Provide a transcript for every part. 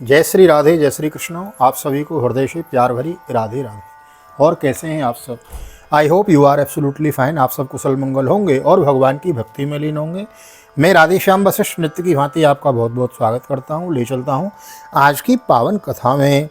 जय श्री राधे, जय श्री कृष्ण। आप सभी को हृदय से प्यार भरी राधे राधे। और कैसे हैं आप सब? I hope you are absolutely fine. आप सब कुशल मंगल होंगे और भगवान की भक्ति में लीन होंगे। मैं राधे श्याम वशिष्ठ नृत्य की भांति आपका बहुत बहुत स्वागत करता हूँ, ले चलता हूँ आज की पावन कथा में।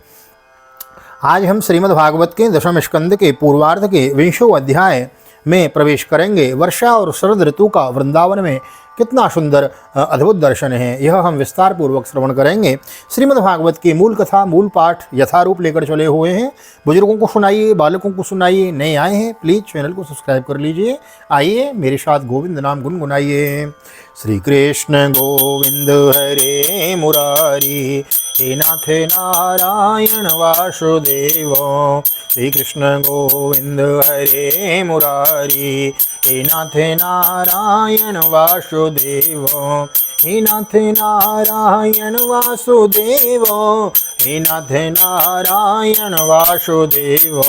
आज हम श्रीमद् भागवत के दशम स्कंद के पूर्वार्ध के 20वें अध्याय में प्रवेश करेंगे। वर्षा और शरद ऋतु का वृंदावन में कितना सुंदर अद्भुत दर्शन है, यह हम विस्तार पूर्वक श्रवण करेंगे। श्रीमद् भागवत की मूल कथा, मूल पाठ यथारूप लेकर चले हुए हैं। बुजुर्गों को सुनाइए, बालकों को सुनाइए। नए आए हैं प्लीज चैनल को सब्सक्राइब कर लीजिए। आइए मेरे साथ गोविंद नाम गुनगुनाइए। श्री कृष्ण गोविंद हरे मुरारी, हे नाथ नारायण वासुदेव। श्री कृष्ण गोविंद हरे मुरारी, हे नाथ नारायण वासुदेव। हे नाथ नारायण वासुदेव, हे नाथ नारायण वासुदेव।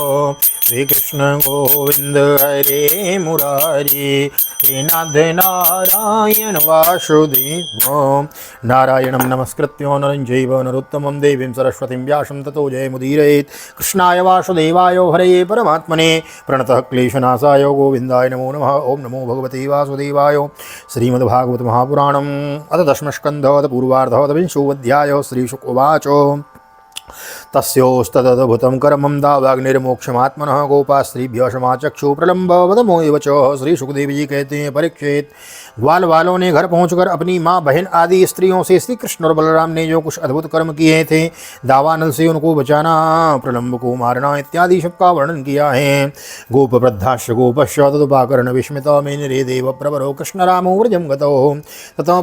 श्री कृष्ण गोविंद हरे मुरारी, हे नाथ नारायण वासुदेव। नारायणं नमस्कृत्य नरं चैव नरोत्तमं देवीं सरस्वतीं व्यासं ततो जयमुदीरयेत्। कृष्णाय वासुदेवाय हरये परमात्मने प्रणतः क्लेशनाशाय गोविन्दाय नमो नमः। ओं नमो भगवते वासुदेवाय। श्रीमद्भागवत महापुराणम् अथ दशमस्कन्धः पूर्वार्धः 20वाध्यायः। श्रीशुक उवाच तस्योस्तदद्भुतं कर्मं दावाग्निर्मोक्षमात्मनः गोपास्त्रीभ्यः समाचक्षु प्रलम्बवदमो एव च। श्री सुखदेव जी कहते हैं, परीक्षित, ग्वाल वालों ने घर पहुंचकर अपनी माँ, बहन आदि स्त्रियों से श्री कृष्ण और बलराम ने जो कुछ अद्भुत कर्म किए थे, दावानल से उनको बचाना, प्रलम्ब को मारना इत्यादि सबका वर्णन किया है। गोप वृद्धाश्च गोपश्च तदुपाकर्ण विस्मिता मेनिरे देव प्रवरो कृष्ण रामो व्रजं गतो। ततः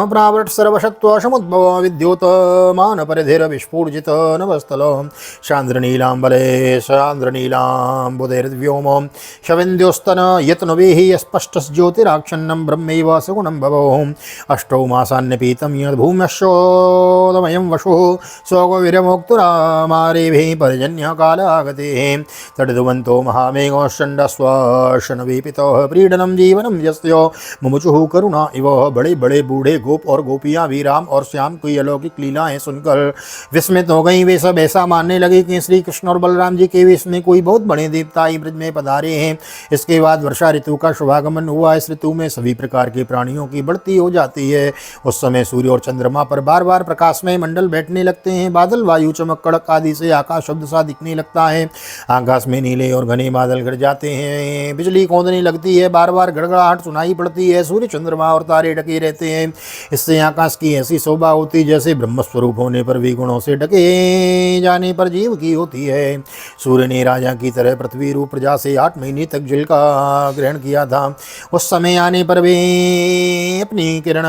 प्रावर्त सर्वशत्व समुद्भव विद्योतमान परिधिर विस्फूर्जित नभस्थल। चांद्रनीलांबले चांद्रनीलांबुदैर्व्योम शवेन्द्योस्तन यत्नवेहि स्पष्टज्योतिराक्षन्नं ब्रह्मैव सगुणं भवो। अष्टौ मासान्यपीतं यद् भूम्यश्चोदमयं वशुः स्वगोविरमोक्तुरामारेभिः पर्जन्यकालागतेः। तडिदुवन्तो महामेघश्चण्डस्वशनवीपितः प्रीडनं जीवनं यस्य मुमुचुः करुणा इव। बड़े बड़े बूढ़े गोप और गोपियाँ भी राम और श्याम की अलौकिक लीलाएं सुनकर विस्मित हो गई। वे सब ऐसा मानने लगे कि श्री कृष्ण और बलराम जी के वेश में कोई बहुत बड़े देवता ही ब्रज में पधारे हैं। इसके बाद वर्षा ऋतु का शुभागमन हुआ। इस ऋतु में सभी प्रकार के प्राणियों की बढ़ती हो जाती है। उस समय सूर्य और चंद्रमा पर बार बार प्रकाशमय मंडल बैठने लगते हैं। बादल, वायु, चमक, कड़क आदि से आकाश शब्द सा दिखने लगता है। आकाश में नीले और घने बादल गिर जाते हैं। बिजली कौंधने लगती है। बार बार गड़गड़ाहट सुनाई पड़ती है। सूर्य, चंद्रमा और तारे ढके रहते हैं। इससे आकाश की ऐसी शोभा होती जैसे ब्रह्मस्वरूप होने पर भी गुणों से ढके जाने पर जीव की होती है। सूर्य ने राजा की तरह पृथ्वी रूप प्रजा से 8 महीने तक जल का ग्रहण किया था। उस समय आने पर वे अपनी किरण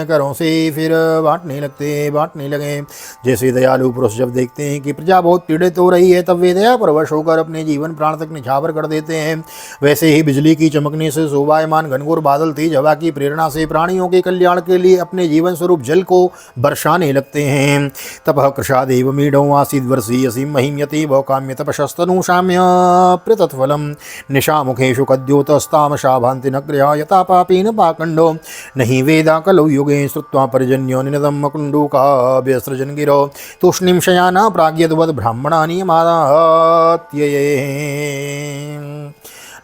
करों से फिर बांटने लगे। जैसे दयालु पुरुष जब देखते हैं कि प्रजा बहुत पीड़ित हो रही है, तब वे दया परवश होकर अपने जीवन प्राण तक निछावर कर देते हैं। वैसे ही बिजली की चमकने से शोभायमान घनघोर बादल तेज हवा की प्रेरणा से प्राणियों के कल्याण के लिए अपने जीवन स्वरूप जल को बरसाने लगते हैं। तपः कृशादेव मीढो आसीद वर्षीयसी महिम्यति वो काम्य तपशस्तनु शाम्य प्रतत्फलम निशामुखेषु कद्योतस्तामशा भान्ति नग्रया यथा पापेन पाखंडो नहीं वेदा कलौ युगे श्रुत्वा पर्जन्यो निनदम मकुण्डूकाभ्यसृजन् गिरो तूष्णीं शयाना प्राग्यद्वद् ब्राह्मणा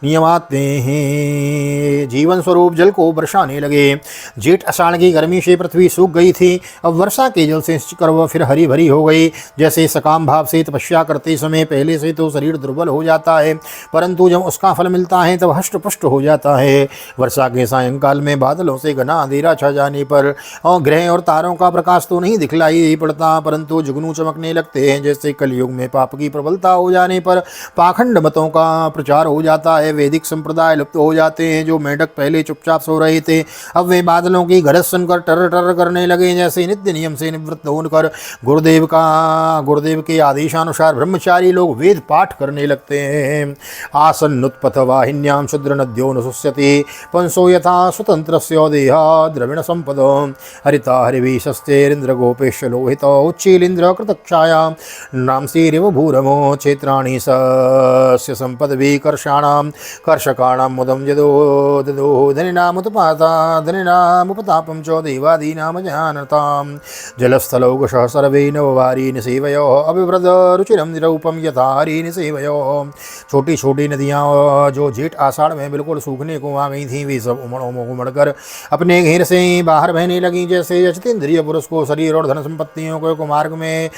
नियमाते हैं। जीवन स्वरूप जल को बरसाने लगे। जेठ आषाढ़ की गर्मी से पृथ्वी सूख गई थी। अब वर्षा के जल से सिंचकर वह फिर हरी भरी हो गई। जैसे सकाम भाव से तपस्या करते समय पहले से तो शरीर दुर्बल हो जाता है, परंतु जब उसका फल मिलता है तब हष्ट पुष्ट हो जाता है। वर्षा के सायंकाल में बादलों से घना अंधेरा छा जाने पर और ग्रह और तारों का प्रकाश तो नहीं दिखलाई पड़ता, परंतु जुगनू चमकने लगते हैं। जैसे कलयुग में पाप की प्रबलता हो जाने पर पाखंड मतों का प्रचार हो जाता है। वैदिक संप्रदाय लुप्त हो जाते हैं। जो मेढक पहले चुपचाप सो रहे थे, अब वे बादलों की गरज सुनकर टर टर करने लगे। जैसे नित्य नियम से निवृत्त होकर गुरुदेव के आदेशानुसार ब्रह्मचारी लोग वेद पाठ करने लगते हैं। आसन्नुत्पथ वाहिन्यां शुद्र नद्यो न सुस्यति पंसो यथा स्वतंत्रस्य देहा द्रविण संपदो हरिता हरिवीशस्तेरिंद्र गोपेश लोहित उच्चीलिंद्र कृतक्षायां नामसीरिव भूरमो क्षेत्राणि सस्य संपद विकर्षाणां कर्षकाणां मुदं यदो ददो धनिनामुत्पाता धनिनामुपतापं च देवादीनां जानतां जलस्थलौकशः सर्वे नववारीन् सेवयो अभिवृद रुचिरं निरूपम यथारीन् सेवयो। छोटी छोटी नदियाँ जो जेठ आषाढ़ में बिल्कुल सूखने को आ गई थीं, वे सब उमड़ कर अपने घेर से बाहर बहने लगी। जैसे यजतेंद्रिय पुरुष को शरीर और धन संपत्तियों को मार्ग में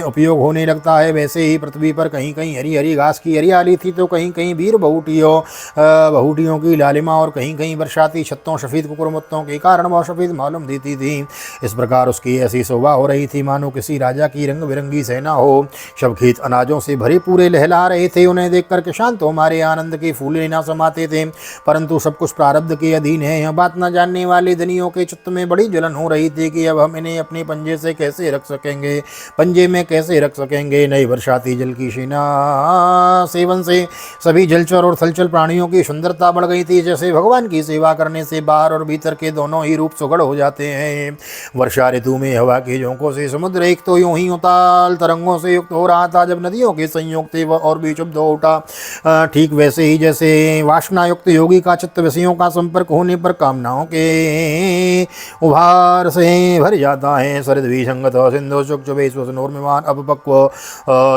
उपयोग होने लगता है, वैसे ही पृथ्वी पर कहीं कहीं हरी हरी घास की हरियाली थी, तो कहीं कहीं वीर बहुटियों की लालिमा, और कहीं कहीं बरसाती छत्तों सफ़ेद कुकुरमुत्तों के कारण वह सफ़ेद मालूम देती थी। इस प्रकार उसकी ऐसी शोभा हो रही थी मानो किसी राजा की रंग बिरंगी सेना हो। सब खेत अनाजों से भरे पूरे लहला रहे थे। उन्हें देखकर किसान तो हमारे आनंद के फूले ना समाते थे, परंतु सब कुछ प्रारब्ध के अधीन है। यह बात न जानने वाले धनियों के चित्त में बड़ी जलन हो रही थी कि अब हम इन्हें अपने पंजे से कैसे रख सकेंगे, पंजे में कैसे रख सकेंगे। नई बरसाती जल की सेना सेवन से सभी जलचर और थलचर प्राणियों की सुंदरता बढ़ गई थी। जैसे भगवान की सेवा करने से बाहर और भीतर के दोनों ही रूप सुगढ़ हो जाते हैं। वर्षा ऋतु में हवा के झोंकों से समुद्र एक तो यूं ही उताल तरंगों से युक्त हो रहा था, जब नदियों के संयोग थे वह और भी क्षुब्ध हो उठा। ठीक वैसे ही जैसे वासना युक्त योगी का चित्त विषयों का संपर्क होने पर कामनाओं के उभार से भर जाता है। शरद विसंगत सिंधु शुक्चुभेश्वनोर्मिमान अपपक्व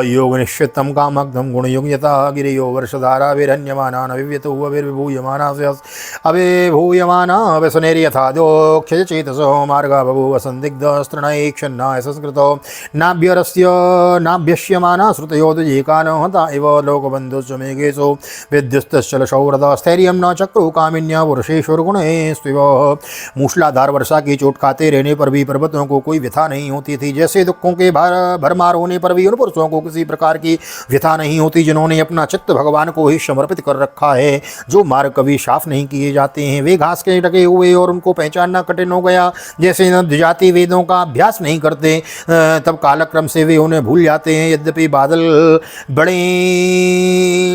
योग निश्चितम कामग्धम गुणयुग यथा गिरियो वर्षधारा विरण्यमाना विव्यतो विभूयमाना अभिभूयमाना व्यसनेर्यथा दोक्षज चेतसो मार्गा बभूव संदिग्ध स्तृणैक्षन्नाय संस्कृतो नाभ्यरस्य नाभ्यश्यमाना श्रुतयो द्विजे कानो हता इव लोकबन्धुश्च मेघेषु विद्युस्तश्चलशौरदा स्थैर्यं न चक्रु कामिन्या पुरुषेश्वरगुणेस्त्विव। मूसलाधार वर्षा की चोट खाते रहने पर भी पर्वतों को कोई व्यथा नहीं होती थी। जैसे दुखों के भरमार होने पर भी उन पुरुषों को किसी प्रकार की व्यथा नहीं होती जिन्होंने अपना चित्त भगवान को ही समर्पित कर रखा है, जो मार्ग कभी साफ नहीं किए जाते हैं। वे घास के ढके हुए और उनको पहचानना कठिन हो गया। जैसे द्विजाति वेदों का अभ्यास नहीं करते तब कालक्रम से वे उन्हें भूल जाते हैं। यद्यपि बादल बड़े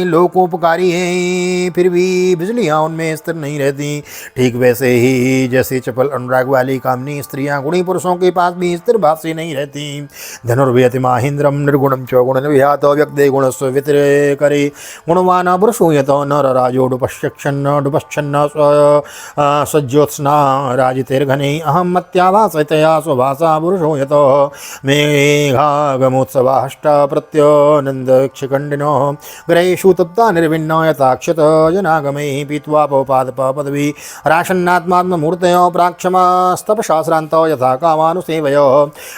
लोकोपकारी हैं, फिर भी बिजलियाँ उनमें स्थिर नहीं रहती। ठीक वैसे ही जैसे चपल अनुराग वाली कामनी स्त्रियां गुणी पुरुषों के पास भी स्थिर भाव से नहीं रहती। धनुर्व्यति माहिंद्रम निर्गुणम च गुण विहात व्यक्ते गुणस्व वितरे करे गुणवान पुरुषो यत नर राजो डुपश्चन्न डुपश्चन्न सज्जोत्स्ना राजितेर्घने अहम मत्याभासतया स्वभाषा पुरुषो यत मेघागमोत्सवाष्ट प्रत्यनंदक्षिखंडिनो ग्रहेषु तप्ता निर्विण्ण यथाक्षत जनागमे पीत्वा पपादप पदवी राशन्नात्मात्मूर्तयो प्राक्षमास्तपशास्त्रांतो यथा कामानुसेवयो।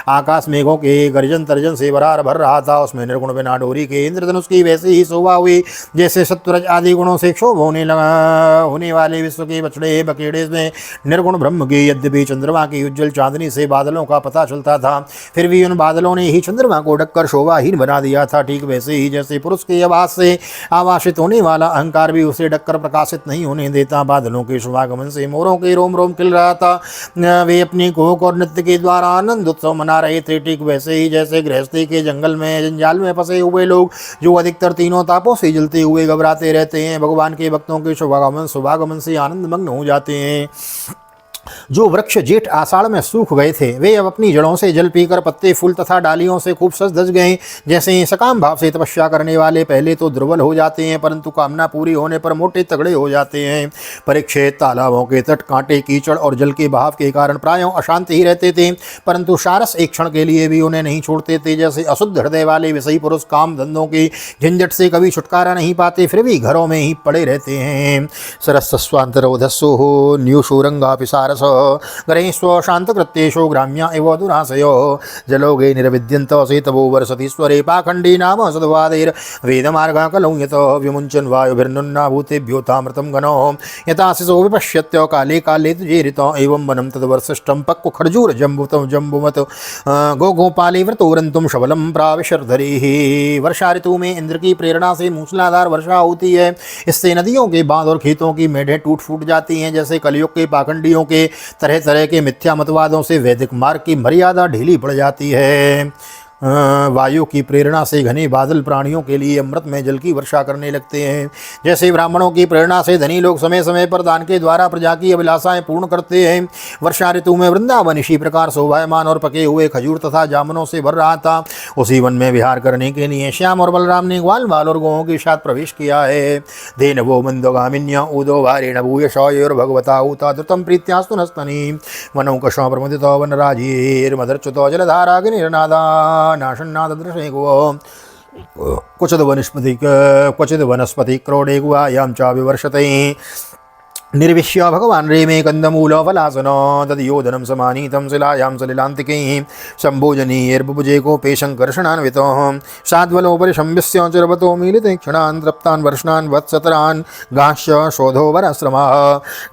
आकाश मेघों के गर्जन तर्जन से भर रहा था, उसमें निर्गुण बिना डोरी के इंद्रधनुष की वैसी ही शोभा हुई। जैसे सत्वरज आदि गुणों से क्षोभ होने वाले विश्व के बछड़े बकेड़े में निर्गुण ब्रह्म की यद्यपि चंद्रमा की उज्जवल चांदनी से बादलों का पता चलता था, फिर भी उन बादलों ने ही चंद्रमा को ढककर शोभाहीन बना दिया था। ठीक वैसे ही जैसे पुरुष के आवाज से आवासित होने वाला अहंकार भी उसे ढककर प्रकाशित नहीं होने देता। बादलों के शुभागमन से मोरों के रोम रोम खिल रहा था, वे अपनी कोक और नृत्य के द्वारा आनंद उत्सव मना रहे थे। ठीक वैसे ही जैसे गृहस्थी के जंगल में जंजाल में फंसे हुए लोग जो अधिकतर तीनों तापों से जलते हुए घबराते रहते हैं, भगवान के भक्तों के शुभागमन से आनंद मग्न हो जाते हैं। जो वृक्ष जेठ आषाढ़ में सूख गए थे वे अब अपनी जड़ों से जल पीकर पत्ते फूल तथा डालियों से खूब सज धज गए। जैसे सकाम भाव से तपस्या करने वाले पहले तो दुर्बल हो जाते हैं, परंतु कामना पूरी होने पर मोटे तगड़े हो जाते हैं। परीक्षित तालाबों के तट कांटे कीचड़ और जल के बहाव के कारण प्रायों अशांत ही रहते थे, परंतु सारस एक क्षण के लिए भी उन्हें नहीं छोड़ते थे। जैसे अशुद्ध हृदय वाले विषयी पुरुष काम धंधों की झंझट से कभी छुटकारा नहीं पाते, फिर भी घरों में ही पड़े रहते हैं। सरस्वंतरोधस्सु न्यूशूरंगा पिसारस ग्रहेस्व शांतकृत्येषु ग्राम्या एव दुराशयो जलोगे निर्विद्यंत सेतवो वर्षतीश्वरे पाखंडी नाम सद्वादेर वेदमार्गा कलौ यत विमुञ्चन् वायुभिर्नुन्ना भूतेभ्यो तामृतं गणो यथा शिशो विपश्यत्य काले काले तुजेरित एवं वनं तद्वर्षिष्ठं पक्व खर्जूर जम्बुतं जम्बुमत गोपाले व्रतोरंतुम शबलम प्राविशर्धरिः। वर्षा ऋतु में इंद्र की प्रेरणा से मूसलाधार वर्षा होती है। इससे नदियों के बांध और खेतों की मेढ़ें टूट फूट जाती हैं। जैसे कलयुग के पाखंडियों के तरह तरह के मिथ्या मतवादों से वैदिक मार्ग की मर्यादा ढीली पड़ जाती है। वायु की प्रेरणा से घने बादल प्राणियों के लिए अमृत में जल की वर्षा करने लगते हैं। जैसे ब्राह्मणों की प्रेरणा से धनी लोग समय समय पर दान के द्वारा प्रजा की अभिलाषाएं पूर्ण करते हैं। वर्षा ऋतु में वृंदावन इसी प्रकार शोभायमान और पके हुए खजूर तथा जामुनों से भर रहा था। उसी वन में विहार करने के लिए श्याम और बलराम ने ग्वाल बाल और गौओं के साथ प्रवेश किया है। देन वो मंदोगामिन्या उदो भारेण भूयशौर भगवता उता द्रुतम प्रीत्यास्तु नस्तनी वनौ कशौ प्रमुदितो वनराजीर्मदर्च्युतो जलधाराग्निर्नादा नाशन्नाद दृशे गो क्वचिद वनस्पति क्रोडे गुहायां च विवर्षते निर्विश्य भगवान रेमे कंदमूलफलासन तदयोधनं समानीतं शिलायां सलिलान्तिकैः सम्भोजनीयैर्बुभुजे कोपे शङ्कर्षणान्वितः साध्वलोपरिशम्बिस्य चिरवतो मीलिते क्षणान् तृप्तान् वर्षणान् वत्सतरान् गाश्च शोधो वराश्रमः।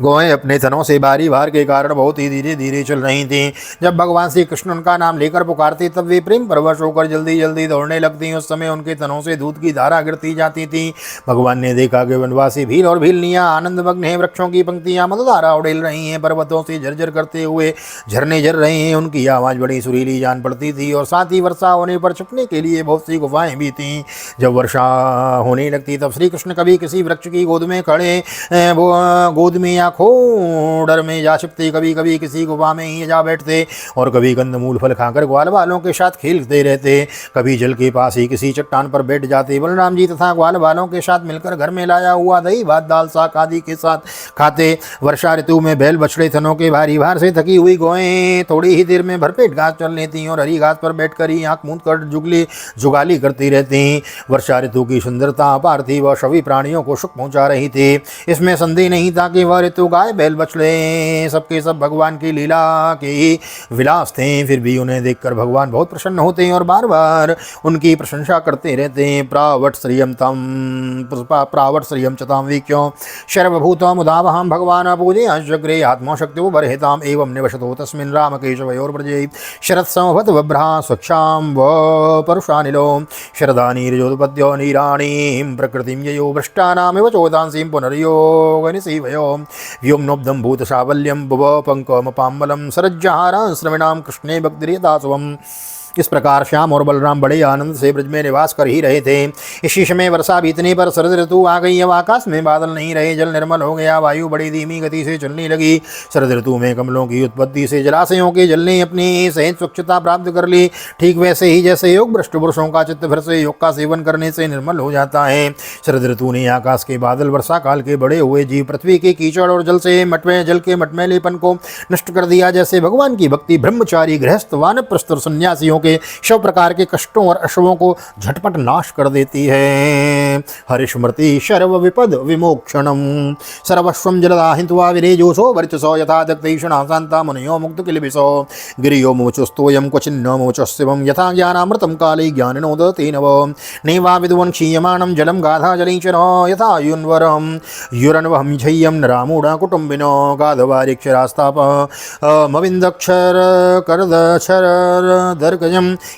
गौएं अपने थनों से भारी भार के कारण बहुत ही धीरे धीरे चल रही थीं। जब भगवान श्री कृष्ण उनका नाम लेकर पुकारते तब वे प्रेम परवश होकर जल्दी जल्दी दौड़ने लगती। उस समय उनके थनों से दूध की धारा गिरती जाती थी। भगवान ने देखा कि वनवासी भील और भीलनियाँ आनंद मग्न हैं। वृक्षों की पंक्तियां मधुधारा उड़ेल रही हैं। पर्वतों से झरझर करते हुए झरने झर रहे हैं। उनकी आवाज़ बड़ी सुरीली जान पड़ती थी और साथ ही वर्षा होने पर छुपने के लिए बहुत सी गुफाएं भी थीं। जब वर्षा होने लगती तब श्री कृष्ण कभी किसी वृक्ष की गोद में खड़े गोद में या खोडर में जा छिपते, कभी कभी किसी गुफा में ही जा बैठते और कभी कंदमूल फल खाकर ग्वाल बालों के साथ खेलते रहते। कभी जल के पास ही किसी चट्टान पर बैठ जाते। बलराम जी तथा ग्वाल बालों के साथ मिलकर घर में लाया हुआ दही भात दाल साग आदि के साथ खाते। वर्षा ऋतु में बैल बछड़े थनों के भारी भार से थकी हुई गौएं थोड़ी ही देर में भरपेट घास चल लेती और हरी घास पर बैठकर ही आंख मूंद कर जुगाली करती रहती। वर्षा ऋतु की सुंदरता अपार थी। वह सभी प्राणियों को सुख पहुंचा रही थी। इसमें संदेह नहीं था कि वह ऋतु गाय बैल बछड़े सबके सब भगवान की लीला के ही विलास थे। फिर भी उन्हें देखकर भगवान बहुत प्रसन्न होते हैं और बार बार उनकी प्रशंसा करते रहते हैं। प्रावट श्रियम चताम वीक्यों सर्वभूतम उदावहम भगवान पूजे अग्रे आत्मशक्ति बर्हिताम एवं निवसतो तस्मिन् राम केशवयोर्व्रजे शरत् समभत वभ्रा स्वच्छाम व परुषानिलो शरदानीर्योत्पद्यो नीराणीं प्रकृतिं ययो भ्रष्टानामिव चोदांसीं पुनर्योगनिसीवयो व्योम्नोब्धं भूतसावल्यं भुव पंकमपाम्बलं सरज्जहारां श्रमिणां कृष्णे भक्तिर्यदास्वम्। इस प्रकार श्याम और बलराम बड़े आनंद से ब्रज में निवास कर ही रहे थे। इसी समय वर्षा बीतने पर शरद ऋतु आ गई। अब आकाश में बादल नहीं रहे, जल निर्मल हो गया, वायु बड़ी धीमी गति से चलने लगी। शरद ऋतु में कमलों की उत्पत्ति से जलाशयों के जल ने अपनी सहज स्वच्छता प्राप्त कर ली। ठीक वैसे ही जैसे योग भ्रष्ट पुरुषों का चित्त भर से योग का सेवन करने से निर्मल हो जाता है। शरद ऋतु ने आकाश के बादल वर्षा काल के बड़े हुए जीव पृथ्वी के कीचड़ और जल के मटमैलेपन को नष्ट कर दिया। जैसे भगवान की भक्ति ब्रह्मचारी गृहस्थ वानप्रस्थ सन्यासियों के सब प्रकार के कष्टों और अशुभों को झटपट नाश कर देती है। हरिस्मृति सर्व विपद विमोक्षणम सर्वस्वं जलदाहित्वा विरेजोसो वर्चसो यथा दक्तैषणा शांता मुनयो मुक्त किलबिसो गिरियो मोचस्तोयं क्वचिन्न मोचस्यवं यथा ज्ञानामृतं काले ज्ञानिनो दते नव नैवा विद्वन् क्षीयमाणं जलं गाधा जलैचनो यथा युन्वरं युरन्वहं झय्यं नरामूढा कुटुम्बिनो गाधवारिक्षरास्ताप मविन्दक्षर करदक्षर दर्गजं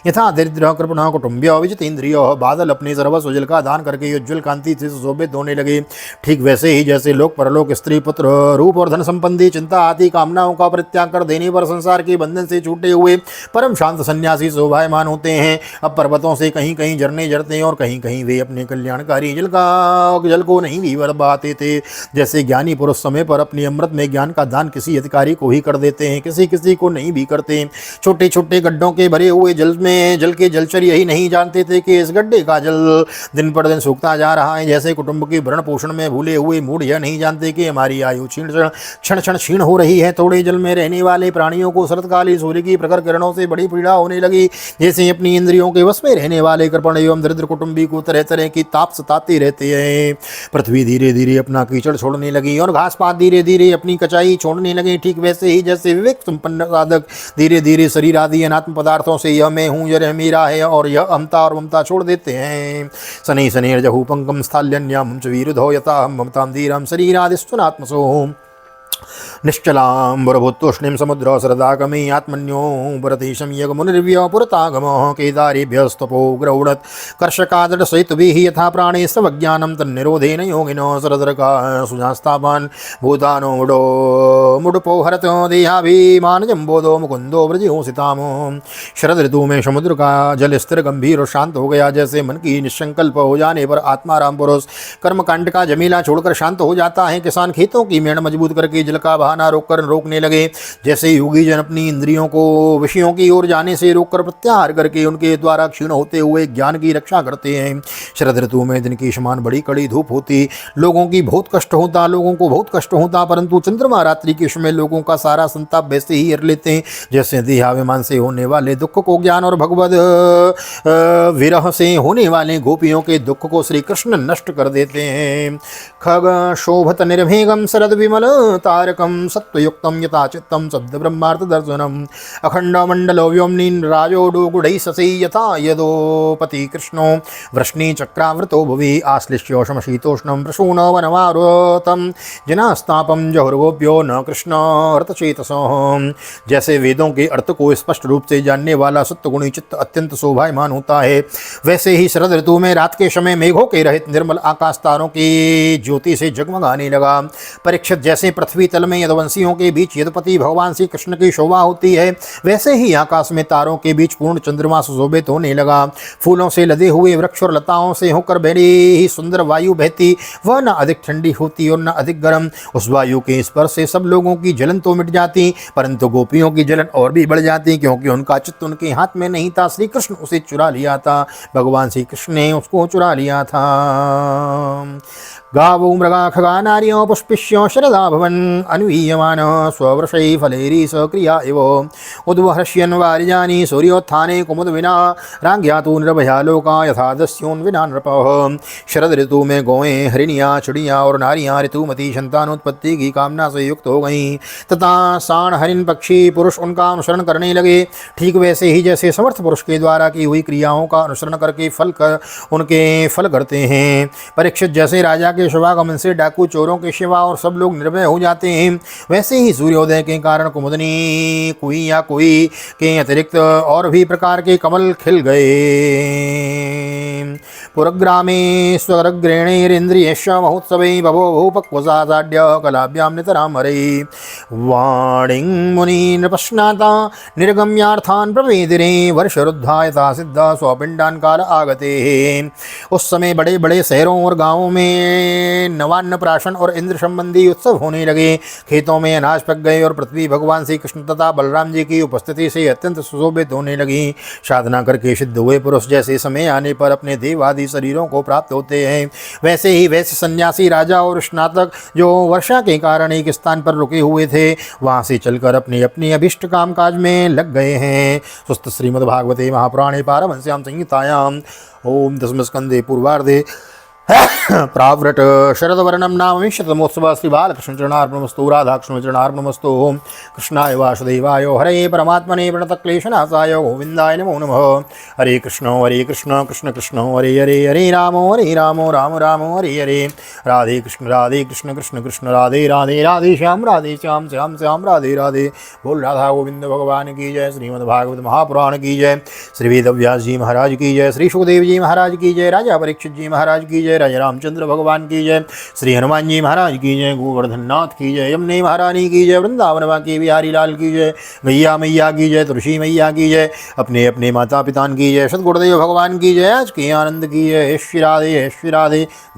यथा दरिद्र कृपणा कुटुंब्य विजितेन्द्रिय। बादल अपने सर्वस्व जल का दान करके उज्ज्वल कांति से सुशोभित होने लगे। ठीक वैसे ही जैसे लोग परलोक स्त्री पुत्र रूप और धन संबंधी चिंता आदि कामनाओं का परित्याग कर देने पर संसार के बंधन से छूटे हुए परम शांत सन्यासी शोभायमान होते हैं। अब पर्वतों से कहीं कहीं झरने झरते हैं और कहीं कहीं वे अपने कल्याणकारी जल को नहीं भी बरबाते थे। जैसे ज्ञानी पुरुष समय पर अपने अमृत में ज्ञान का दान किसी अधिकारी को ही कर देते हैं, किसी किसी को नहीं भी करते। छोटे छोटे गड्ढों के भरे हुए जल के जलचर यही नहीं जानते थे कि इस गड्ढे का जल दिन पर दिन सूखता जा रहा है। जैसे कुटुंब के भरण पोषण में भूले हुए मूढ़ यह नहीं जानते कि हमारी आयु क्षण क्षण क्षीण हो रही है। थोड़े जल में रहने वाले प्राणियों को शरतकाली सूर्य की प्रखर किरणों से बड़ी पीड़ा होने लगी। जैसे अपनी इंद्रियों के वश में रहने वाले कृपण एवं दरिद्र कुटुंबी को तरह तरह की ताप सताते रहते हैं। पृथ्वी धीरे धीरे अपना कीचड़ छोड़ने लगी और घास पात धीरे धीरे अपनी कचाई छोड़ने लगे। ठीक वैसे ही जैसे विवेक संपन्न साधक धीरे धीरे शरीर आदि अनात्म पदार्थों से यह मैं हूँ, यह मेरा है और यह अहंता और ममता छोड़ देते हैं। शनि शनिर्जहु पंकम स्थाल्यन्याम च विरुद्धो यथा ममतां धीरं शरीरादिस्तुनात्मसो निश्चलाम्बरभूतोष्णीं समुद्र सरदागमी आत्मन्यो भरतीशं यगमुनिर्व्य पुरतागमः केदारेभ्यस्तपो ग्रौडत् कर्षकादटसहितभिः यथा प्राणे स्वज्ञानं तन्निरोधेन योगिनो सरदरका सुजास्तापान् भूतानो मुडुपो हरतो देहाभिमानजम्बोधो मुकुंदो व्रजयोसितामो। शरद ऋतु में समुद्र का जल स्थिर गंभीर और शांत हो गया, जैसे मन की निसंकल्प हो जाने पर आत्माराम पुरुष कर्मकांड का जमीला छोड़कर शांत हो जाता है। किसान खेतों की मेड़ मजबूत करके जल का बहाना रोकने लगे, जैसे योगी जन अपनी इंद्रियों को विषयों की ओर जाने से रोककर प्रत्याहार करके उनके द्वारा क्षीण होते हुए ज्ञान की रक्षा करते हैं। शरद ऋतु में दिन की समान बड़ी कड़ी धूप होती, लोगों को बहुत कष्ट होता, परंतु चंद्रमा रात्रि के समय लोगों का सारा संताप वैसे ही हर लेते हैं, जैसे देहाभिमान से होने वाले दुख को ज्ञान और भगवद विरह से होने वाले गोपियों के दुख को श्री कृष्ण नष्ट कर देते हैं। खग शोभत निर्भेगम शरद विमल तारकम सत्वयुक्तम यथा चित्तम शब्द ब्रह्मार्थ दर्शनम अखंड मंडल व्योम्नि राजोडो गुढ़ ससी यथा यदोपति कृष्णो वृष्णि चक्रावृतो भुवि आश्लिष्यो शमशीतोष्णम प्रसून वनमारुतम जनास्तापम जहुर्गोप्यो न कृष्ण अर्थचेतसो। जैसे वेदों के अर्थ को स्पष्ट रूप से जानने वाला सत्वगुणी चित्त अत्यंत शोभायमान होता है, वैसे ही शरद ऋतु में रात के समय मेघों के रहित निर्मल आकाश तारों की ज्योति से जगमगाने लगा। परीक्षित, जैसे पृथ्वी तल में यदुवंशियों के बीच यदुपति भगवान श्री कृष्ण की शोभा होती है, वैसे ही आकाश में तारों के बीच पूर्ण चंद्रमा सुशोभित होने लगा। फूलों से लदे हुए वृक्ष और लताओं से होकर बड़ी ही सुंदर वायु बहती, वह न अधिक ठंडी होती और न अधिक गर्म। उस वायु के स्पर्श से सब लोगों की जलन तो मिट जाती, परंतु गोपियों की जलन और भी बढ़ जाती, क्योंकि उनका चित्त उनके हाथ में नहीं था। श्री कृष्ण उसे चुरा लिया था, भगवान श्री कृष्ण ने उसको चुरा लिया था। गावो मृगा खगा नार्यो पुष्पिष्यो शरदा भवन अन्वीयमान स्ववृषै फलेरी सक्रिया इव उद्वहर्ष्यन् वारिजानि सूर्योत्थाने कुमुद विना राज्ञातु निर्भया लोका यथा दस्योन् विना नृपः। शरद ऋतु में गौएं, हरिणियाँ, चिड़ियाँ और नारियाँ ऋतुमती संतानोत्पत्ति की कामना से युक्त हो गईं तथा साण हरिण पक्षी पुरुष उनका अनुसरण करने लगे। ठीक वैसे ही जैसे समर्थ पुरुष के द्वारा की हुई क्रियाओं का अनुसरण करके उनके फल करते हैं। परीक्षित, जैसे राजा के शुभागमन से डाकू चोरों के सिवा और सब लोग निर्भय हो जाते हैं, वैसे ही सूर्योदय के कारण कुमुदनी, कुई या कोई के अतिरिक्त और भी प्रकार के कमल खिल गए। पुरग्रामे स्वरग्रेणेरिन्द्रियश्च महोत्सवे बभो भूपक्वसासाड्य कलाभ्याम नितराम हरे वाणिं मुनि नृपश्नाता निर्गम्यार्थान प्रवेदिरे वर्षरुद्धा यथा सिद्धा स्वपिंडान काल आगते। उस समय बड़े बड़े शहरों और गांवों में नवान्न प्राशन और इंद्र संबंधी उत्सव होने लगे। खेतों में अनाज पक गए और पृथ्वी भगवान श्री कृष्ण तथा बलराम जी की उपस्थिति से अत्यंत सुशोभित होने लगी। साधना करके सिद्ध हुए पुरुष जैसे समय आने पर अपने देव आदि शरीरों को प्राप्त होते हैं, वैसे ही वैसे सन्यासी, राजा और स्नातक जो वर्षा के कारण एक स्थान पर रुके हुए थे, वहां से चलकर अपने अपने अभिष्ट काम काज में लग गए हैं। सुस्त श्रीमद्भागवते महापुराणे पारमहंस्यां संहितायां ओम दशम स्कंदे पूर्वार्धे प्रावृट शरदवर्णम नाम विंशतमोत्सव श्री बालकृष्ण चरणार्पणमस्तु राधाकृष्ण चरणार्पणमस्तु। ओम कृष्णाय वासुदेवाय हरे परमात्मने प्रणतक्लेशनाशाय गोविंदाय नमो नमः। हरे कृष्ण कृष्ण कृष्ण हरे हरे, हरे राम राम राम हरे हरे। राधे कृष्ण कृष्ण कृष्ण राधे राधे, राधे श्याम श्याम श्याम राधे राधे। बोल राधा गोविंद भगवान की जय। श्रीमद्भागवत महापुराण की जय। श्री वेदव्यास जी महाराज की जय। श्री सुखदेव जी महाराज की जय। राजा परीक्षित जी महाराज की जय। राजा रामचंद्र भगवान की जय। श्री हनुमान जी महाराज की जय। गोवर्धन नाथ की जय। यमुने महारानी की जय। वृंदावन के बिहारी लाल की जय। गैया मैया की जय। तुलसी मैया की जय। अपने अपने माता पिता की जय। सदगुरुदेव भगवान की जय। आज के आनंद की जय। श्री राधे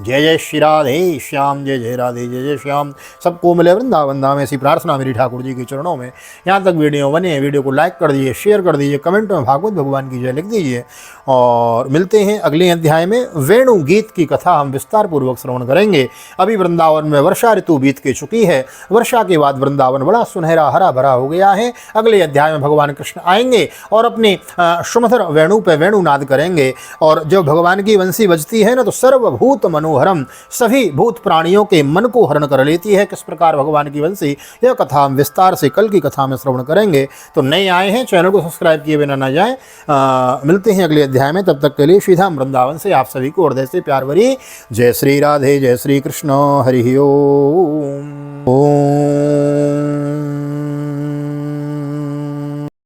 जय जय श्री राधे श्याम, जय जय राधे जय जय श्याम। सबको मिले वृंदावन धाम, ऐसी प्रार्थना मेरी ठाकुर जी के चरणों में। यहाँ तक वीडियो बने, वीडियो को लाइक कर दीजिए, शेयर कर दीजिए, कमेंट में भागवत भगवान की जय लिख दीजिए। और मिलते हैं अगले अध्याय में। वेणु गीत की कथा हम विस्तार पूर्वक श्रवण करेंगे। अभी वृंदावन में वर्षा ऋतु बीत के चुकी है। वर्षा के बाद वृंदावन बड़ा सुनहरा हरा भरा हो गया है। अगले अध्याय में भगवान कृष्ण आएंगे और अपने सुमधुर वेणु पे वेणुनाद करेंगे। और जब भगवान की बंसी बजती है ना, तो सर्वभूत मनोहरम, सभी भूत प्राणियों के मन को हरण कर लेती है। किस प्रकार भगवान की बंसी, यह कथा हम विस्तार से कल की कथा में श्रवण करेंगे। तो नए आए हैं, चैनल को सब्सक्राइब किए बिना न जाएं। मिलते हैं अगले अध्याय में। तब तक के लिए श्रीधाम वृंदावन से आप सभी को हृदय से प्यार भरी जय श्री राधे, जय श्री कृष्ण, हरि ओम।